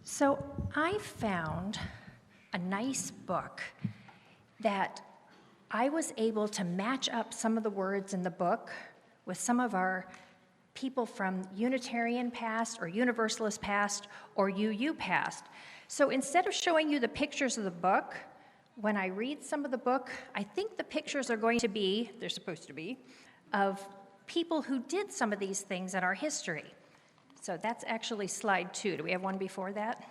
So I found a nice book that I was able to match up some of the words in the book with some of our people from Unitarian past or Universalist past or UU past. So instead of showing you the pictures of the book, when I read some of the book, I think the pictures are going to be, they're supposed to be, of people who did some of these things in our history. So that's actually slide 2. Do we have one before that?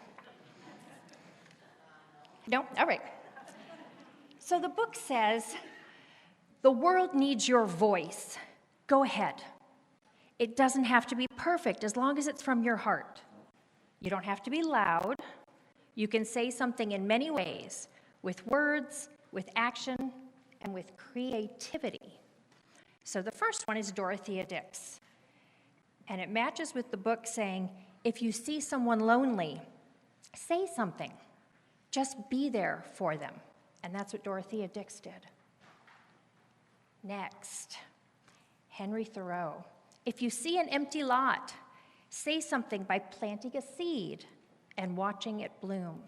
No? All right. So the book says, the world needs your voice. Go ahead. It doesn't have to be perfect as long as it's from your heart. You don't have to be loud. You can say something in many ways, with words, with action, and with creativity. So the first one is Dorothea Dix. And it matches with the book saying, if you see someone lonely, say something. Just be there for them. And that's what Dorothea Dix did. Next, Henry Thoreau. If you see an empty lot, say something by planting a seed and watching it bloom.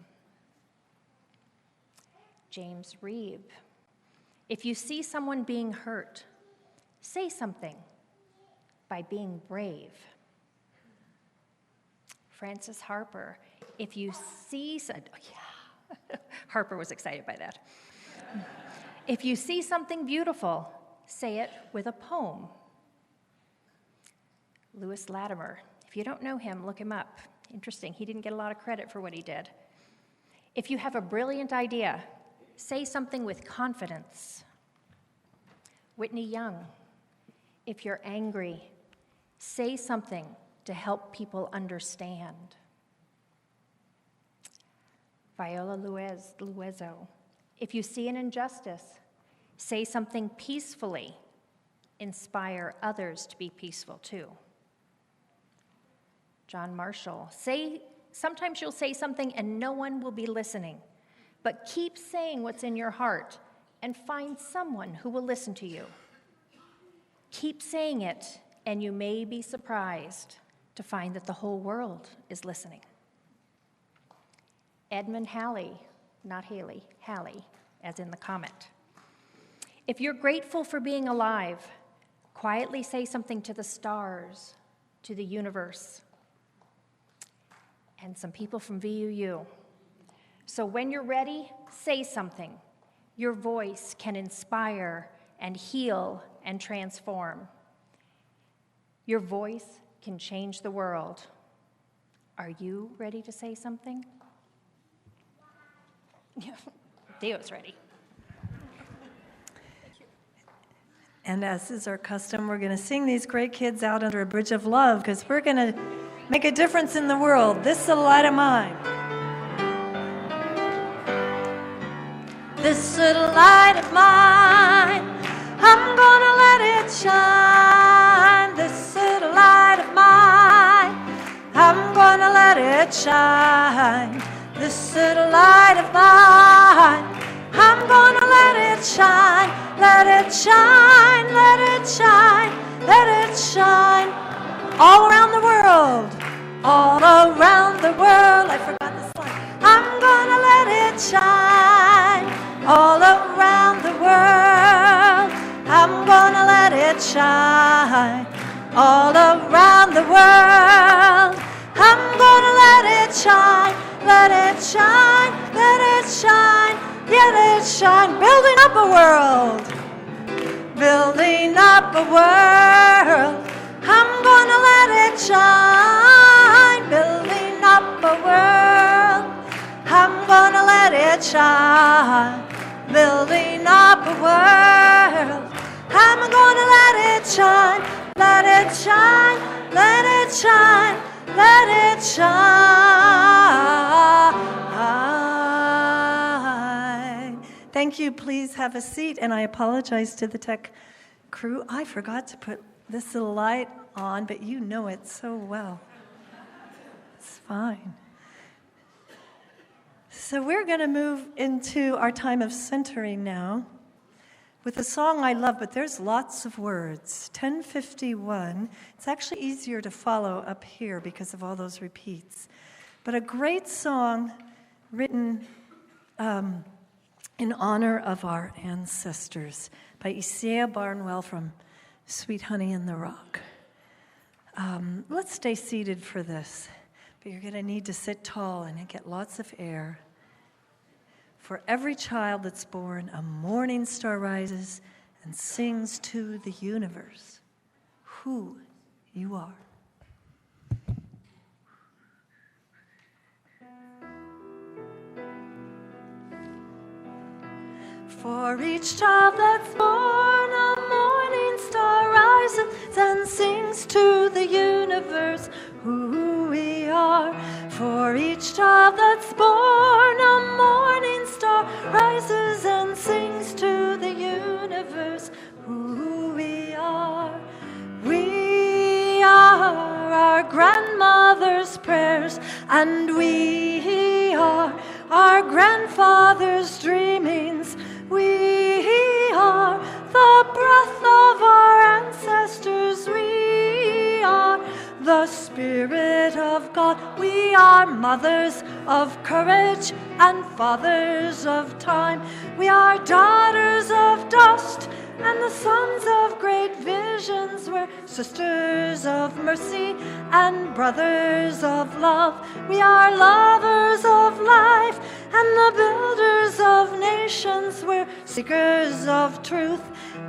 James Reeb. If you see someone being hurt, say something by being brave. Francis Harper. If you see, Harper was excited by that. If you see something beautiful, say it with a poem. Lewis Latimer. If you don't know him, look him up. Interesting, he didn't get a lot of credit for what he did. If you have a brilliant idea, say something with confidence. Whitney Young. If you're angry, say something to help people understand. Viola Luezo. If you see an injustice, say something peacefully. Inspire others to be peaceful too. John Marshall. Sometimes you'll say something and no one will be listening, but keep saying what's in your heart and find someone who will listen to you. Keep saying it, and you may be surprised to find that the whole world is listening. Edmund Halley, not Haley, Halley, as in the comet. If you're grateful for being alive, quietly say something to the stars, to the universe, and some people from VUU. So when you're ready, say something. Your voice can inspire and heal and transform. Your voice can change the world. Are you ready to say something? Theo's ready. And as is our custom, we're going to sing these great kids out under a bridge of love because we're going to make a difference in the world. This little light of mine. This little light of mine, I'm gonna let it shine. This little light of mine, I'm gonna let it shine. This little light of mine, I'm gonna let it shine. Let it shine, let it shine, let it shine. All around the world, all around the world. I forgot this line. I'm gonna let it shine. All around the world, I'm gonna let it shine. All around the world, I'm gonna let it shine. Let it shine, let it shine, let it shine. Building up a world, building up a world. I'm gonna let it shine. Building up a world, I'm gonna let it shine. Building up a world, I'm gonna let it shine. Let it shine, let it shine, let it shine. Thank you. Please have a seat. And I apologize to the tech crew. I forgot to put this little light on, but you know it so well. It's fine. So we're going to move into our time of centering now with a song I love, but there's lots of words. 1051. It's actually easier to follow up here because of all those repeats. but a great song written in honor of our ancestors by Isaiah Barnwell from Sweet Honey in the Rock. Let's stay seated for this, but you're going to need to sit tall and get lots of air. For every child that's born, a morning star rises and sings to the universe who you are. For each child that's born, a morning star rises and sings to the universe who we are. For each child that's born, a morning star rises and sings to the universe who we are. We are our grandmother's prayers, and we are our grandfather's dreamings. We are the breath of our ancestors. We are the Spirit of God. We are mothers of courage and fathers of time. We are daughters of dust and the sons of great visions. We're sisters of mercy and brothers of love. We are lovers of life and the builders of nations. We're seekers of truth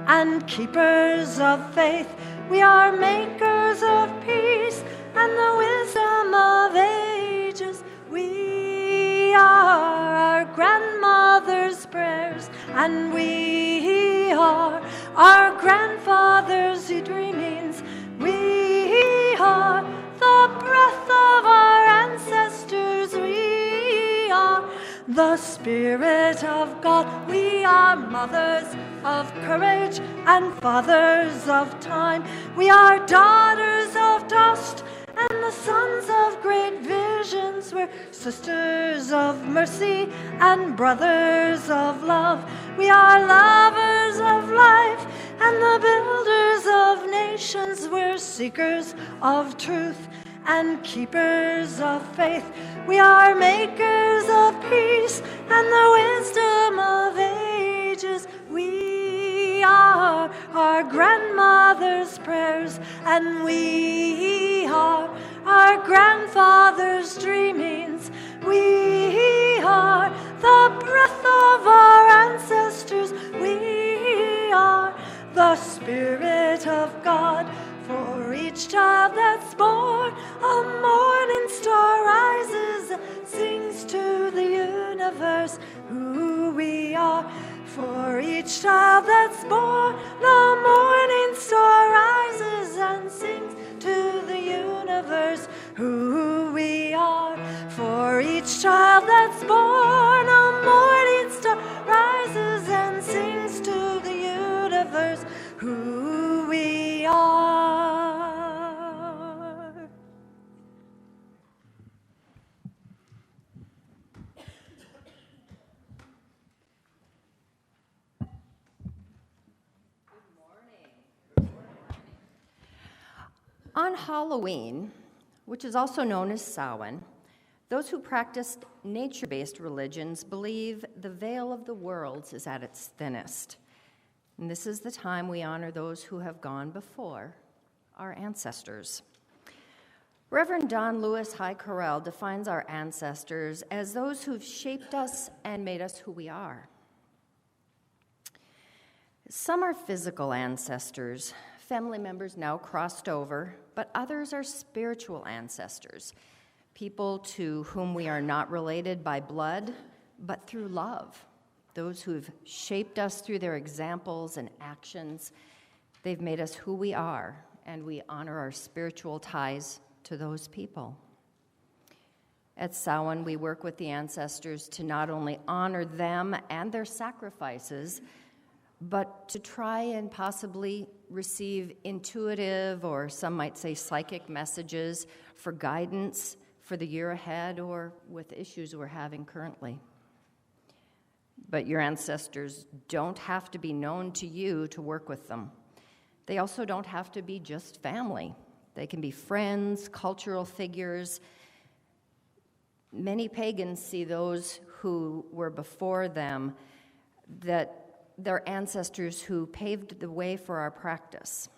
and keepers of faith. We are makers of peace and the wisdom of ages. We are our grandmother's prayers, and we are our grandfather's dreamings. We are the breath of our ancestors. We are the Spirit of God. We are mothers of courage and fathers of time. We are daughters of dust and the sons of great visions. We're sisters of mercy and brothers of love. We are lovers of life and the builders of nations. We're seekers of truth and keepers of faith. We are makers of peace and the wisdom of ages. We are our grandmother's prayers, and we are our grandfather's dreamings. We are the breath of our ancestors. We are the Spirit of God. For each child that's born, a morning star rises and sings to the universe who we are. For each child that's born, the morning star rises and sings to the universe who we are. For each child that's born, a morning star rises and sings to the universe who we are. On Halloween, which is also known as Samhain, those who practiced nature-based religions believe the veil of the worlds is at its thinnest. And this is the time we honor those who have gone before, our ancestors. Reverend Don Lewis High Corral defines our ancestors as those who've shaped us and made us who we are. Some are physical ancestors, family members now crossed over, but others are spiritual ancestors, people to whom we are not related by blood, but through love. Those who have shaped us through their examples and actions. They've made us who we are, and we honor our spiritual ties to those people. At Samhain, we work with the ancestors to not only honor them and their sacrifices, but to try and possibly receive intuitive, or some might say psychic messages for guidance for the year ahead or with issues we're having currently. But your ancestors don't have to be known to you to work with them. They also don't have to be just family. They can be friends, cultural figures. Many pagans see those who were before them, that their ancestors who paved the way for our practice.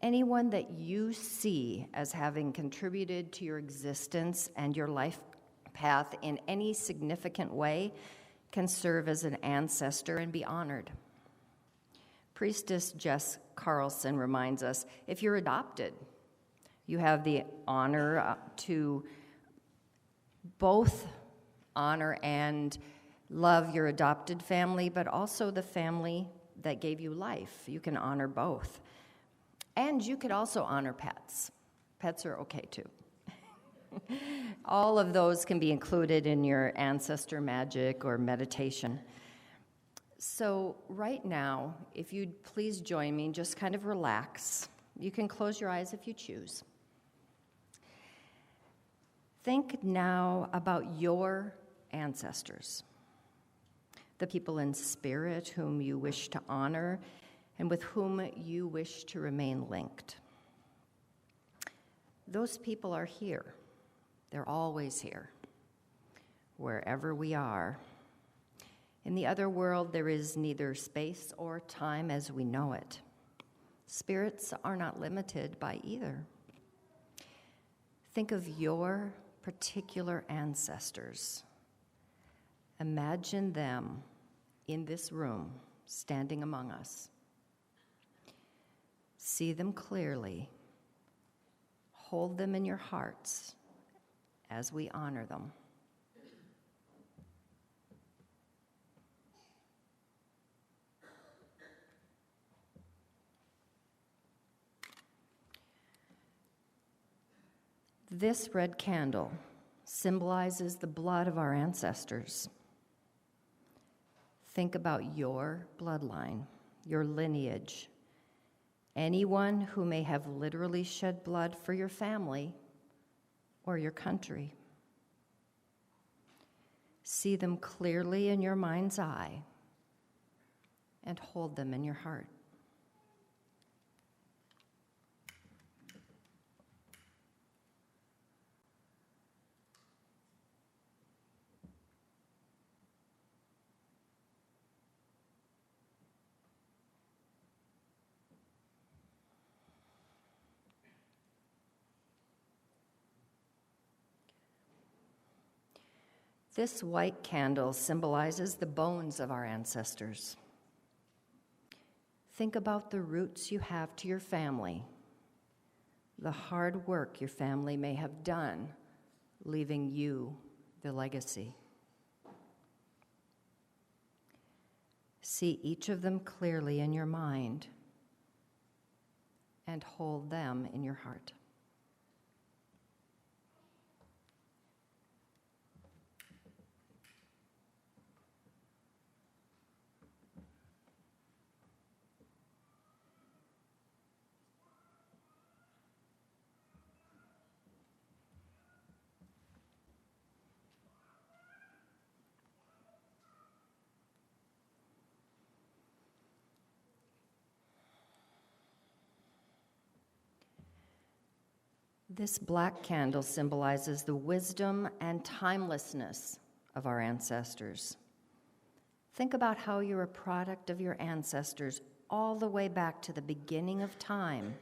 Anyone that you see as having contributed to your existence and your life path in any significant way can serve as an ancestor and be honored. Priestess Jess Carlson reminds us, if you're adopted, you have the honor to both honor and love your adopted family, but also the family that gave you life. You can honor both. And you could also honor pets. Pets are okay too. All of those can be included in your ancestor magic or meditation. So right now, if you'd please join me and just kind of relax. You can close your eyes if you choose. Think now about your ancestors, the people in spirit whom you wish to honor and with whom you wish to remain linked. Those people are here. They're always here, wherever we are. In the other world, there is neither space or time as we know it. Spirits are not limited by either. Think of your particular ancestors. Imagine them in this room, standing among us. See them clearly. Hold them in your hearts as we honor them. This red candle symbolizes the blood of our ancestors. Think about your bloodline, your lineage, anyone who may have literally shed blood for your family or your country. See them clearly in your mind's eye and hold them in your heart. This white candle symbolizes the bones of our ancestors. Think about the roots you have to your family, the hard work your family may have done, leaving you the legacy. See each of them clearly in your mind and hold them in your heart. This black candle symbolizes the wisdom and timelessness of our ancestors. Think about how you're a product of your ancestors all the way back to the beginning of time,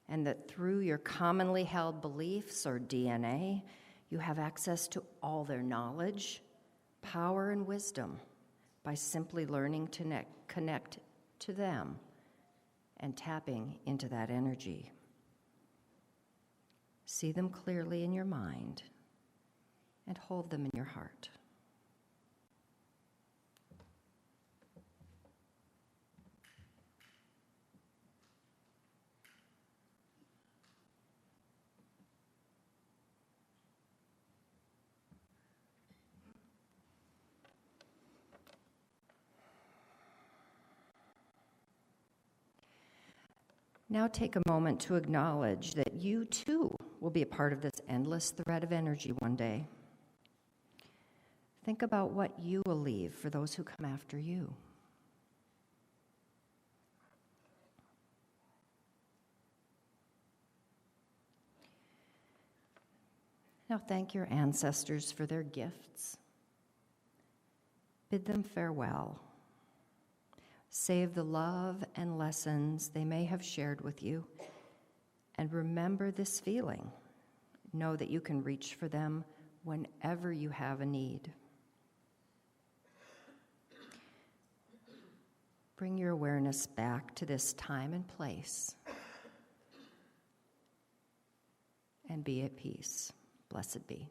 and that through your commonly held beliefs or DNA, you have access to all their knowledge, power, and wisdom by simply learning to connect to them and tapping into that energy. See them clearly in your mind and hold them in your heart. Now take a moment to acknowledge that you too will be a part of this endless thread of energy one day. Think about what you will leave for those who come after you. Now thank your ancestors for their gifts. Bid them farewell. Save the love and lessons they may have shared with you, and remember this feeling. Know that you can reach for them whenever you have a need. Bring your awareness back to this time and place, and be at peace. Blessed be.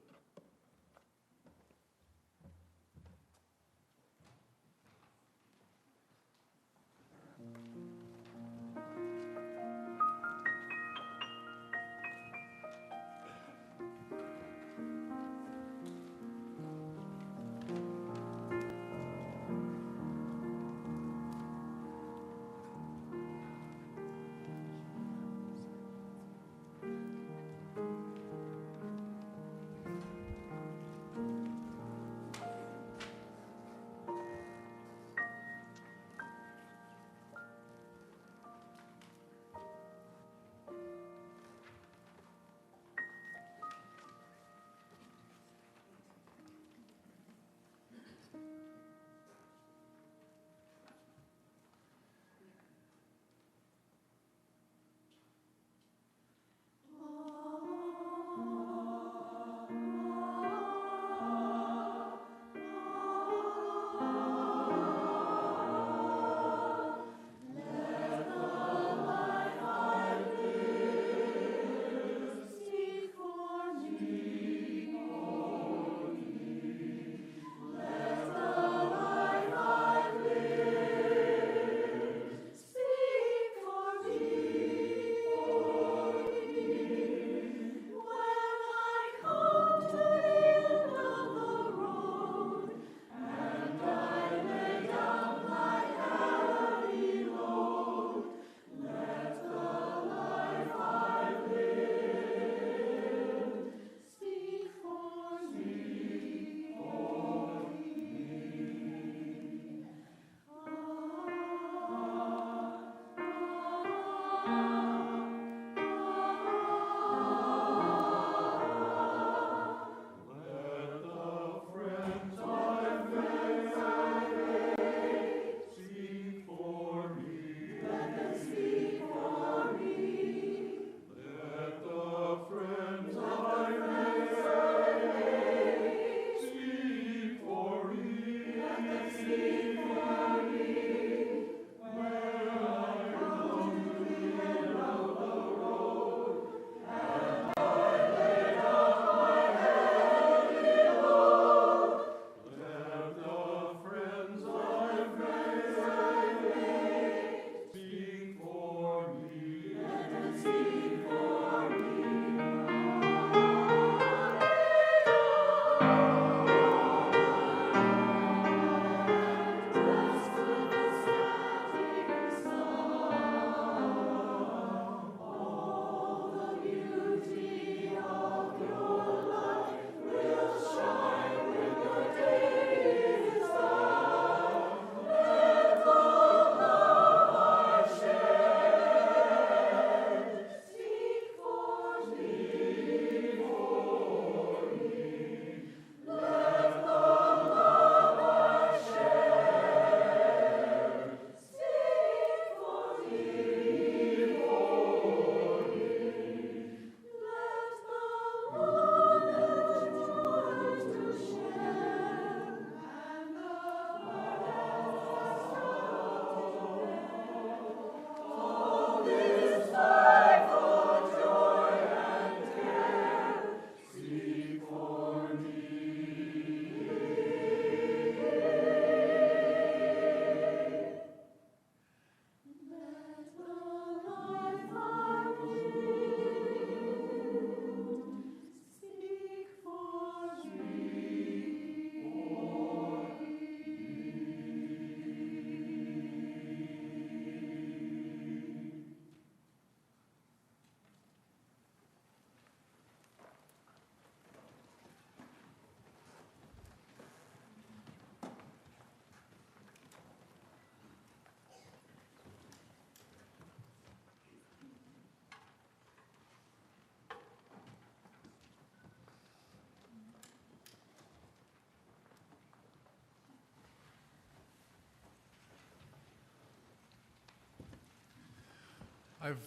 I've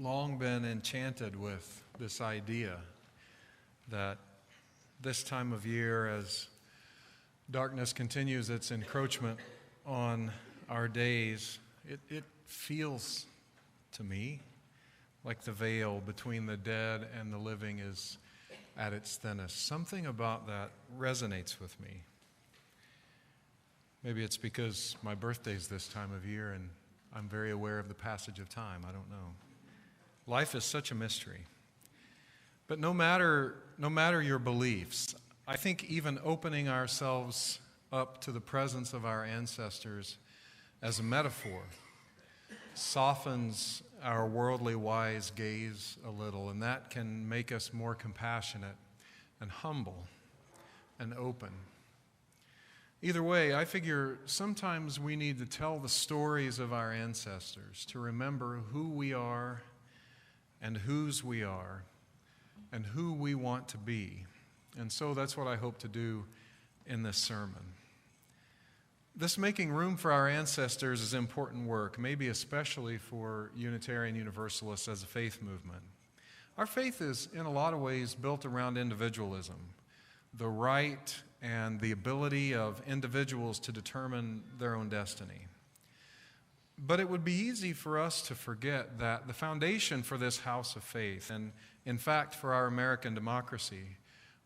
long been enchanted with this idea that this time of year, as darkness continues its encroachment on our days, it feels to me like the veil between the dead and the living is at its thinnest. Something about that resonates with me. Maybe it's because my birthday's this time of year and I'm very aware of the passage of time. I don't know. Life is such a mystery. But no matter your beliefs, I think even opening ourselves up to the presence of our ancestors as a metaphor softens our worldly wise gaze a little, and that can make us more compassionate and humble and open. Either way, I figure sometimes we need to tell the stories of our ancestors to remember who we are and whose we are and who we want to be. And so that's what I hope to do in this sermon. This making room for our ancestors is important work, maybe especially for Unitarian Universalists as a faith movement. Our faith is, in a lot of ways, built around individualism, the right and the ability of individuals to determine their own destiny. But it would be easy for us to forget that the foundation for this house of faith, and in fact for our American democracy,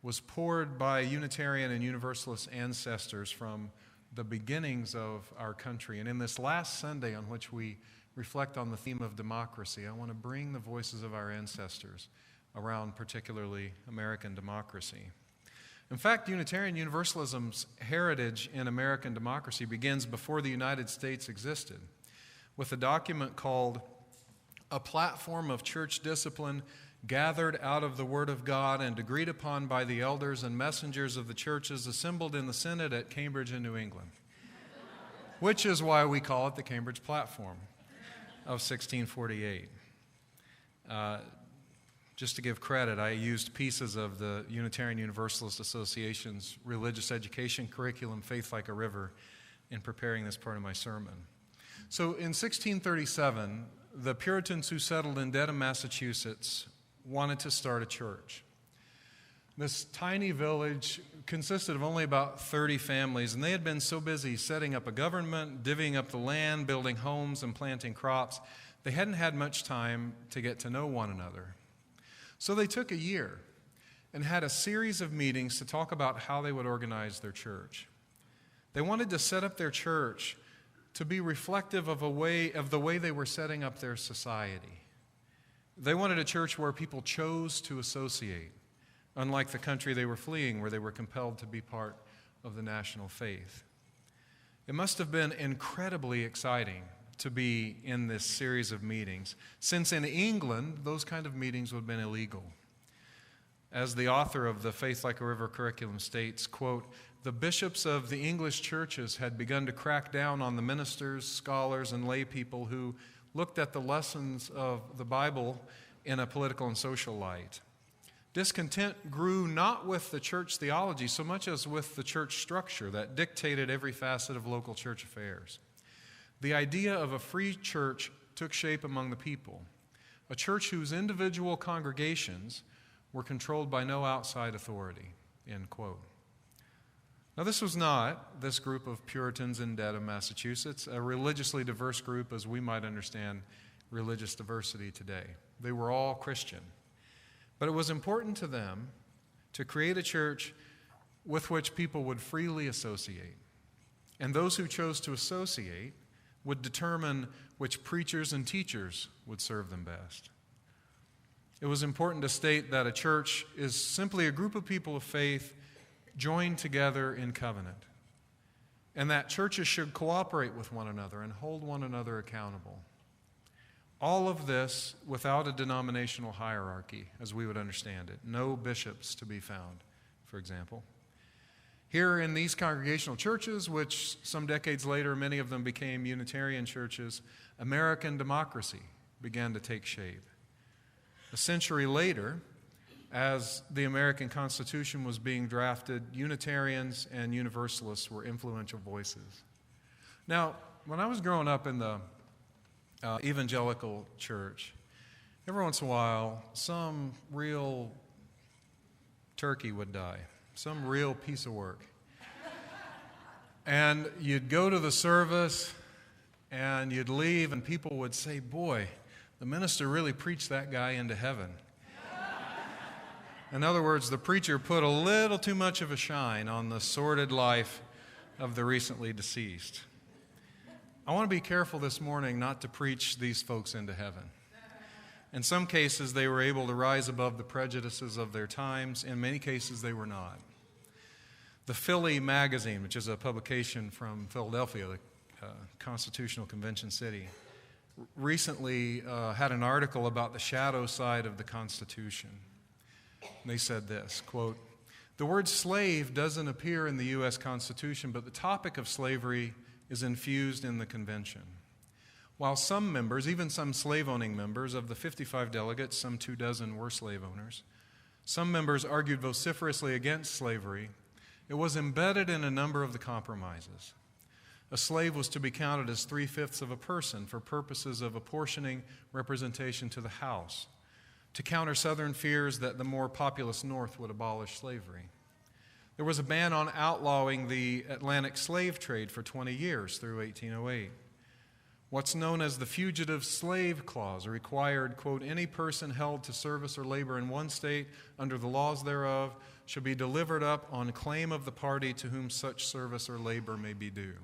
was poured by Unitarian and Universalist ancestors from the beginnings of our country. And in this last Sunday on which we reflect on the theme of democracy, I want to bring the voices of our ancestors around particularly American democracy. In fact, Unitarian Universalism's heritage in American democracy begins before the United States existed, with a document called A Platform of Church Discipline Gathered Out of the Word of God and Agreed Upon by the Elders and Messengers of the Churches Assembled in the Synod at Cambridge in New England, which is why we call it the Cambridge Platform of 1648. Just to give credit, I used pieces of the Unitarian Universalist Association's religious education curriculum, Faith Like a River, in preparing this part of my sermon. So in 1637, the Puritans who settled in Dedham, Massachusetts, wanted to start a church. This tiny village consisted of only about 30 families, and they had been so busy setting up a government, divvying up the land, building homes, and planting crops, they hadn't had much time to get to know one another. So they took a year and had a series of meetings to talk about how they would organize their church. They wanted to set up their church to be reflective of the way they were setting up their society. They wanted a church where people chose to associate, unlike the country they were fleeing, where they were compelled to be part of the national faith. It must have been incredibly exciting to be in this series of meetings, since in England, those kind of meetings would have been illegal. As the author of the Faith Like a River curriculum states, quote, "The bishops of the English churches had begun to crack down on the ministers, scholars, and lay people who looked at the lessons of the Bible in a political and social light. Discontent grew not with the church theology so much as with the church structure that dictated every facet of local church affairs. The idea of a free church took shape among the people, a church whose individual congregations were controlled by no outside authority," end quote. Now, this group of Puritans in Dedham, Massachusetts, a religiously diverse group as we might understand religious diversity today. They were all Christian. But it was important to them to create a church with which people would freely associate. And those who chose to associate would determine which preachers and teachers would serve them best. It was important to state that a church is simply a group of people of faith joined together in covenant, and that churches should cooperate with one another and hold one another accountable. All of this without a denominational hierarchy, as we would understand it. No bishops to be found, for example. Here in these congregational churches, which some decades later, many of them became Unitarian churches, American democracy began to take shape. A century later, as the American Constitution was being drafted, Unitarians and Universalists were influential voices. Now, when I was growing up in the evangelical church, every once in a while, some real turkey would die, some real piece of work. And you'd go to the service, and you'd leave, and people would say, boy, the minister really preached that guy into heaven. In other words, the preacher put a little too much of a shine on the sordid life of the recently deceased. I want to be careful this morning not to preach these folks into heaven. In some cases, they were able to rise above the prejudices of their times. In many cases, they were not. The Philly Magazine, which is a publication from Philadelphia, the Constitutional Convention City, recently had an article about the shadow side of the Constitution. And they said this, quote, "The word slave doesn't appear in the U.S. Constitution, but the topic of slavery is infused in the convention. While some members, even some slave-owning members, of the 55 delegates, some 24 were slave owners, some members argued vociferously against slavery, it was embedded in a number of the compromises. A slave was to be counted as 3/5 of a person for purposes of apportioning representation to the House, to counter Southern fears that the more populous North would abolish slavery. There was a ban on outlawing the Atlantic slave trade for 20 years through 1808. What's known as the Fugitive Slave Clause required, quote, any person held to service or labor in one state under the laws thereof shall be delivered up on claim of the party to whom such service or labor may be due.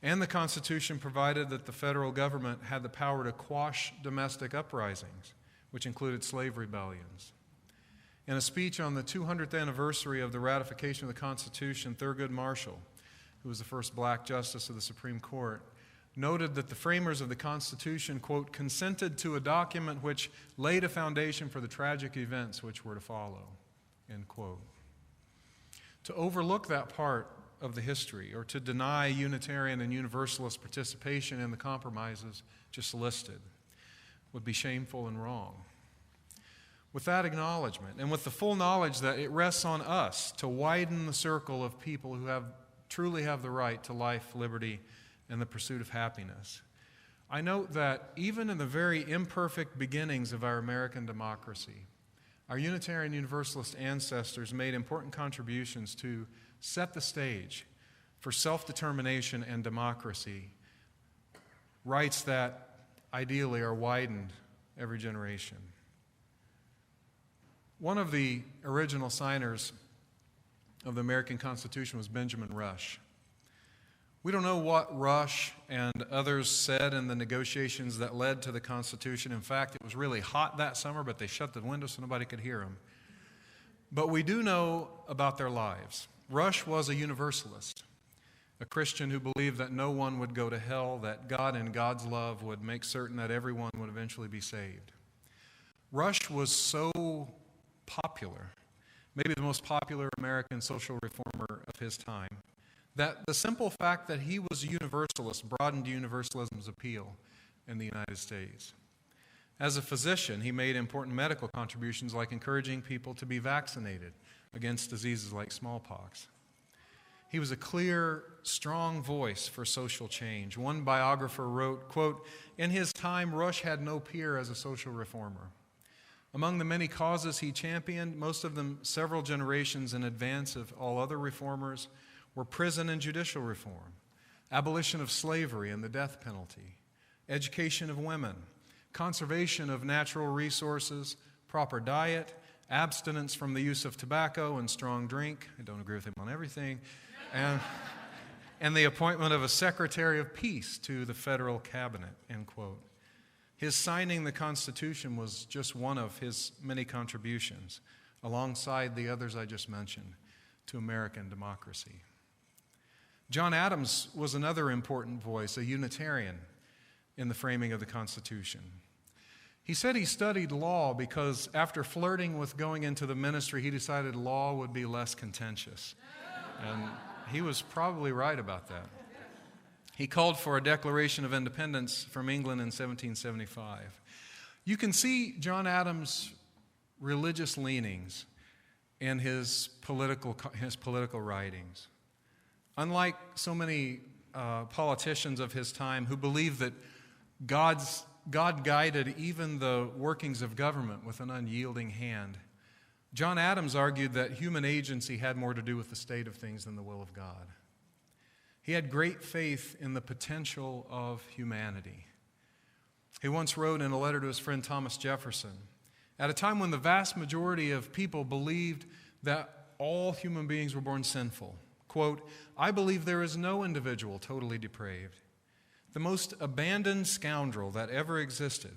And the Constitution provided that the federal government had the power to quash domestic uprisings, which included slave rebellions. In a speech on the 200th anniversary of the ratification of the Constitution, Thurgood Marshall, who was the first black justice of the Supreme Court, noted that the framers of the Constitution, quote, consented to a document which laid a foundation for the tragic events which were to follow, end quote. To overlook that part of the history or to deny Unitarian and Universalist participation in the compromises just listed would be shameful and wrong. With that acknowledgement, and with the full knowledge that it rests on us to widen the circle of people who truly have the right to life, liberty, and the pursuit of happiness, I note that even in the very imperfect beginnings of our American democracy, our Unitarian Universalist ancestors made important contributions to set the stage for self-determination and democracy, rights that ideally are widened every generation. One of the original signers of the American Constitution was Benjamin Rush. We don't know what Rush and others said in the negotiations that led to the Constitution. In fact, it was really hot that summer, but they shut the windows so nobody could hear them. But we do know about their lives. Rush was a Universalist, a Christian who believed that no one would go to hell, that God in God's love would make certain that everyone would eventually be saved. Rush was so popular, maybe the most popular American social reformer of his time, that the simple fact that he was a Universalist broadened Universalism's appeal in the United States. As a physician, he made important medical contributions like encouraging people to be vaccinated against diseases like smallpox. He was a clear, strong voice for social change. One biographer wrote, quote, in his time, Rush had no peer as a social reformer. Among the many causes he championed, most of them several generations in advance of all other reformers, were prison and judicial reform, abolition of slavery and the death penalty, education of women, conservation of natural resources, proper diet, abstinence from the use of tobacco and strong drink. I don't agree with him on everything. And the appointment of a Secretary of Peace to the federal cabinet, end quote. His signing the Constitution was just one of his many contributions, alongside the others I just mentioned, to American democracy. John Adams was another important voice, a Unitarian, in the framing of the Constitution. He said he studied law because after flirting with going into the ministry, he decided law would be less contentious. And he was probably right about that. He called for a Declaration of Independence from England in 1775. You can see John Adams' religious leanings in his political writings. Unlike so many politicians of his time who believed that God guided even the workings of government with an unyielding hand. John Adams argued that human agency had more to do with the state of things than the will of God. He had great faith in the potential of humanity. He once wrote in a letter to his friend Thomas Jefferson, at a time when the vast majority of people believed that all human beings were born sinful, quote, "I believe there is no individual totally depraved. The most abandoned scoundrel that ever existed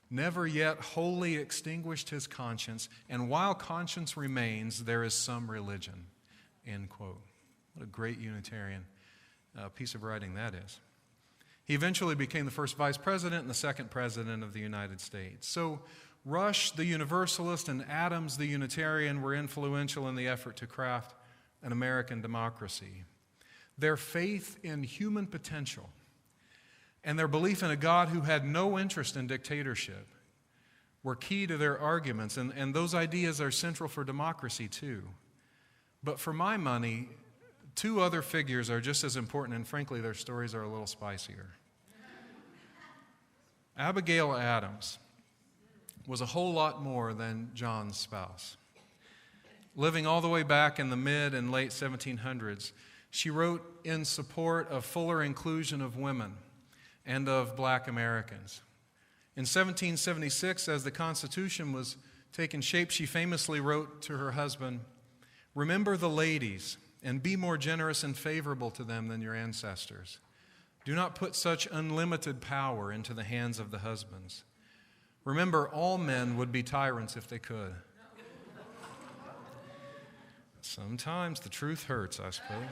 never yet wholly extinguished his conscience, and while conscience remains, there is some religion," end quote. What a great Unitarian piece of writing that is. He eventually became the first vice president and the second president of the United States. So Rush, the Universalist, and Adams, the Unitarian, were influential in the effort to craft an American democracy. Their faith in human potential and their belief in a God who had no interest in dictatorship were key to their arguments, and those ideas are central for democracy too. But for my money, two other figures are just as important, and frankly, their stories are a little spicier. Abigail Adams was a whole lot more than John's spouse. Living all the way back in the mid and late 1700s, she wrote in support of fuller inclusion of women and of black Americans. In 1776, as the Constitution was taking shape, she famously wrote to her husband, "Remember the ladies and be more generous and favorable to them than your ancestors. Do not put such unlimited power into the hands of the husbands. Remember, all men would be tyrants if they could." Sometimes the truth hurts, I suppose.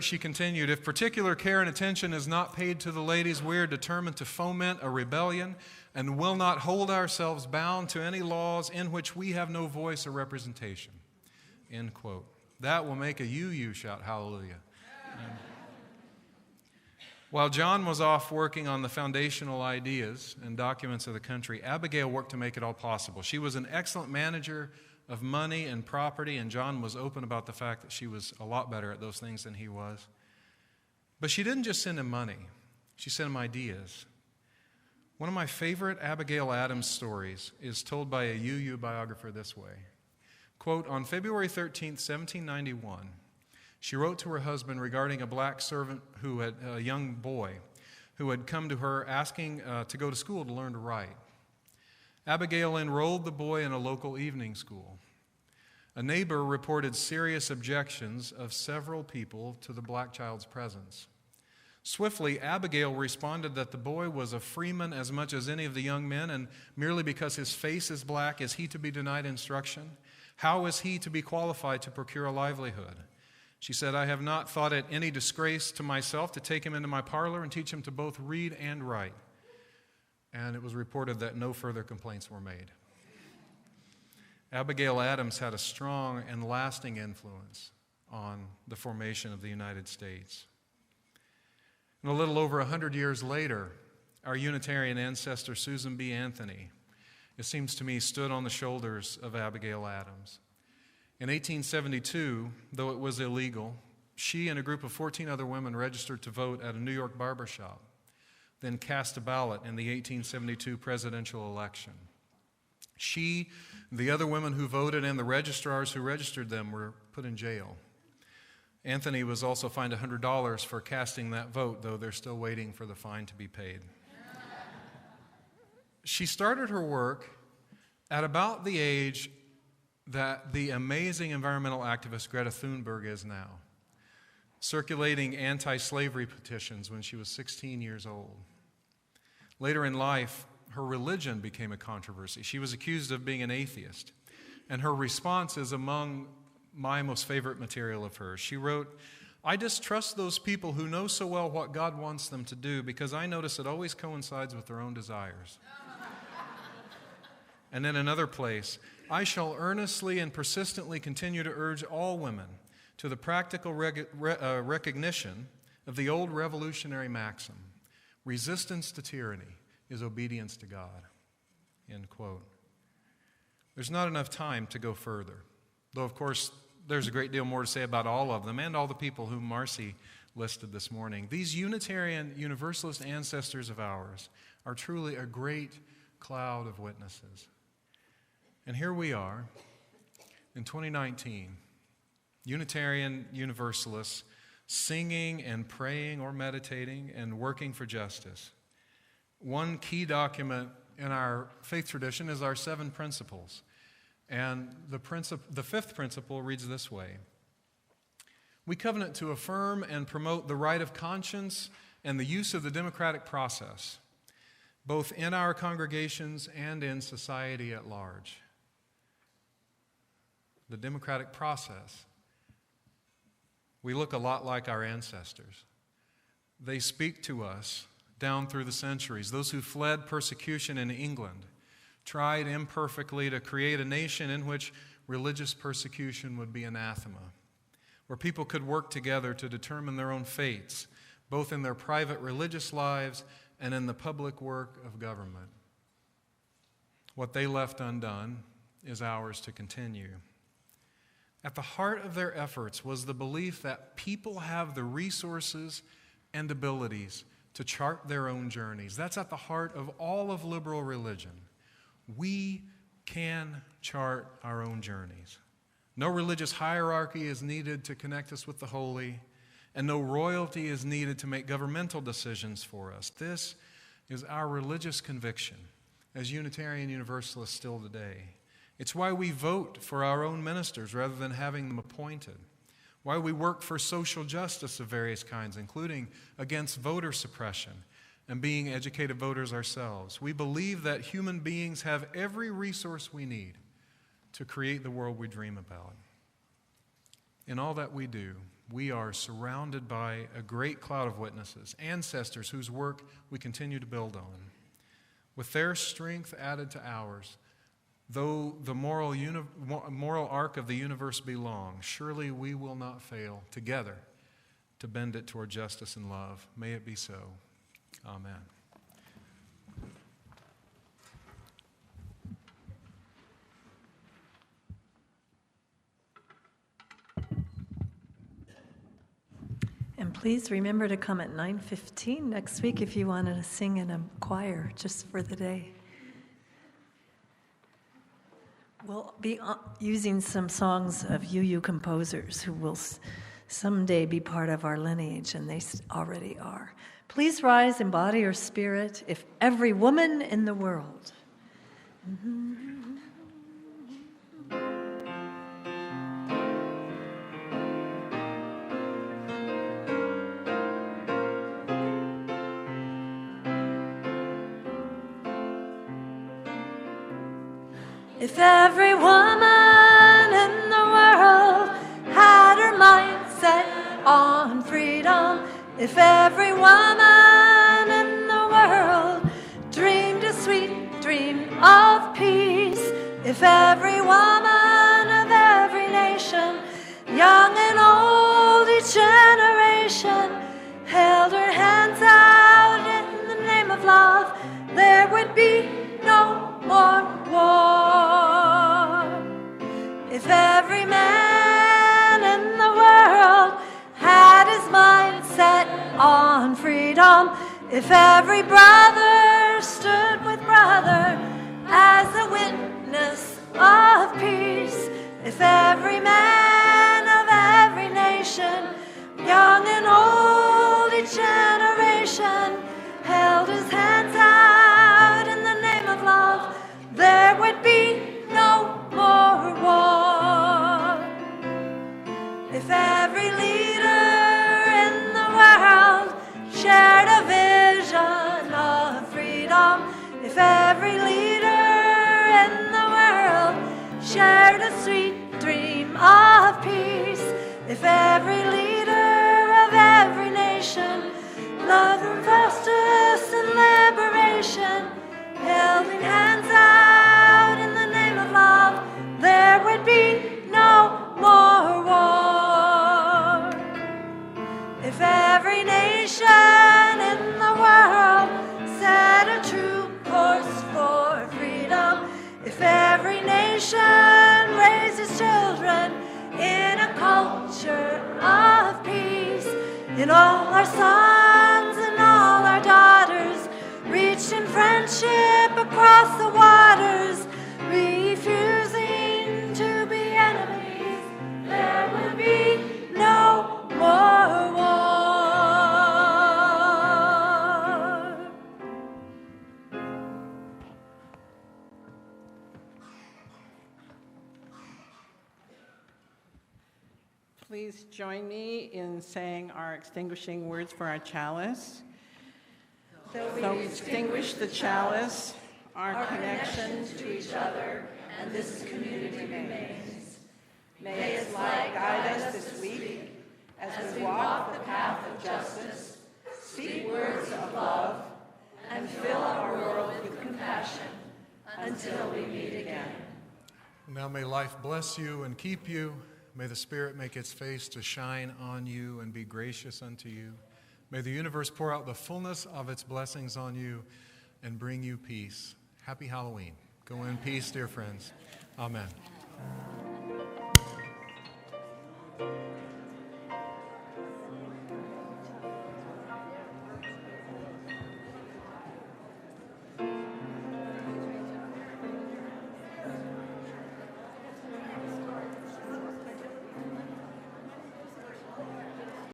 She continued, if particular care and attention is not paid to the ladies, we are determined to foment a rebellion and will not hold ourselves bound to any laws in which we have no voice or representation. End quote. That will make a you shout hallelujah. While John was off working on the foundational ideas and documents of the country, Abigail worked to make it all possible. She was an excellent manager of money and property, and John was open about the fact that she was a lot better at those things than he was. But she didn't just send him money. She sent him ideas. One of my favorite Abigail Adams stories is told by a UU biographer this way. Quote, on February 13th, 1791, she wrote to her husband regarding a black servant a young boy who had come to her asking to go to school to learn to write. Abigail enrolled the boy in a local evening school. A neighbor reported serious objections of several people to the black child's presence. Swiftly, Abigail responded that the boy was a freeman as much as any of the young men, and merely because his face is black, is he to be denied instruction? How is he to be qualified to procure a livelihood? She said, I have not thought it any disgrace to myself to take him into my parlor and teach him to both read and write. And it was reported that no further complaints were made. Abigail Adams had a strong and lasting influence on the formation of the United States. And a little over 100 years later, our Unitarian ancestor, Susan B. Anthony, it seems to me, stood on the shoulders of Abigail Adams. In 1872, though it was illegal, she and a group of 14 other women registered to vote at a New York barbershop, then cast a ballot in the 1872 presidential election. She, the other women who voted, and the registrars who registered them were put in jail. Anthony was also fined $100 for casting that vote, though they're still waiting for the fine to be paid. She started her work at about the age that the amazing environmental activist Greta Thunberg is now, circulating anti-slavery petitions when she was 16 years old. Later in life, her religion became a controversy. She was accused of being an atheist, and her response is among my most favorite material of hers. She wrote, I distrust those people who know so well what God wants them to do because I notice it always coincides with their own desires. And in another place, I shall earnestly and persistently continue to urge all women to the practical recognition of the old revolutionary maxim, resistance to tyranny is obedience to God. End quote. There's not enough time to go further, though of course there's a great deal more to say about all of them and all the people whom Marcy listed this morning. These Unitarian Universalist ancestors of ours are truly a great cloud of witnesses. And here we are in 2019, Unitarian Universalists singing and praying or meditating and working for justice. One key document in our faith tradition is our 7 principles. And the fifth principle reads this way: we covenant to affirm and promote the right of conscience and the use of the democratic process, both in our congregations and in society at large. The democratic process. We look a lot like our ancestors. They speak to us down through the centuries. Those who fled persecution in England tried imperfectly to create a nation in which religious persecution would be anathema, where people could work together to determine their own fates, both in their private religious lives and in the public work of government. What they left undone is ours to continue. At the heart of their efforts was the belief that people have the resources and abilities to chart their own journeys. That's at the heart of all of liberal religion. We can chart our own journeys. No religious hierarchy is needed to connect us with the holy, and no royalty is needed to make governmental decisions for us. This is our religious conviction as Unitarian Universalists still today. It's why we vote for our own ministers rather than having them appointed. Why we work for social justice of various kinds, including against voter suppression and being educated voters ourselves. We believe that human beings have every resource we need to create the world we dream about. In all that we do, we are surrounded by a great cloud of witnesses, ancestors whose work we continue to build on. With their strength added to ours, though the moral arc of the universe be long, surely we will not fail together to bend it toward justice and love. May it be so. Amen. And please remember to come at 9:15 next week if you wanted to sing in a choir just for the day. We'll be using some songs of UU composers who will someday be part of our lineage, and they already are. Please rise in body or spirit, if every woman in the world. If every woman in the world had her mind set on freedom, if every woman in the world dreamed a sweet dream of peace, if every woman of every nation, young and old, each generation, held her hands out in the name of love, there would be no more war. If every man in the world had his mind set on freedom, if every brother stood with brother as a witness of peace, if every man of every nation, young and old, each generation, held his hands out in the name of love, there would be no more war. If every leader in the world shared a vision of freedom, if every leader in the world shared a sweet dream of peace, if every leader of every nation loved justice and liberation, held in hands out in the name of love, there would be no more war. If every nation in the world set a true course for freedom, if every nation raised its children in a culture of peace, in all our sons and all our daughters reached in friendship across the waters, refusing to be enemies, there would be no more war. Please join me in saying our extinguishing words for our chalice. Though we extinguish the chalice, our connection to each other and this community remains. May its light guide us this week as we walk the path of justice, speak words of love, and fill our world with compassion until we meet again. Now may life bless you and keep you. May the Spirit make its face to shine on you and be gracious unto you. May the universe pour out the fullness of its blessings on you and bring you peace. Happy Halloween. Go in peace, dear friends. Amen.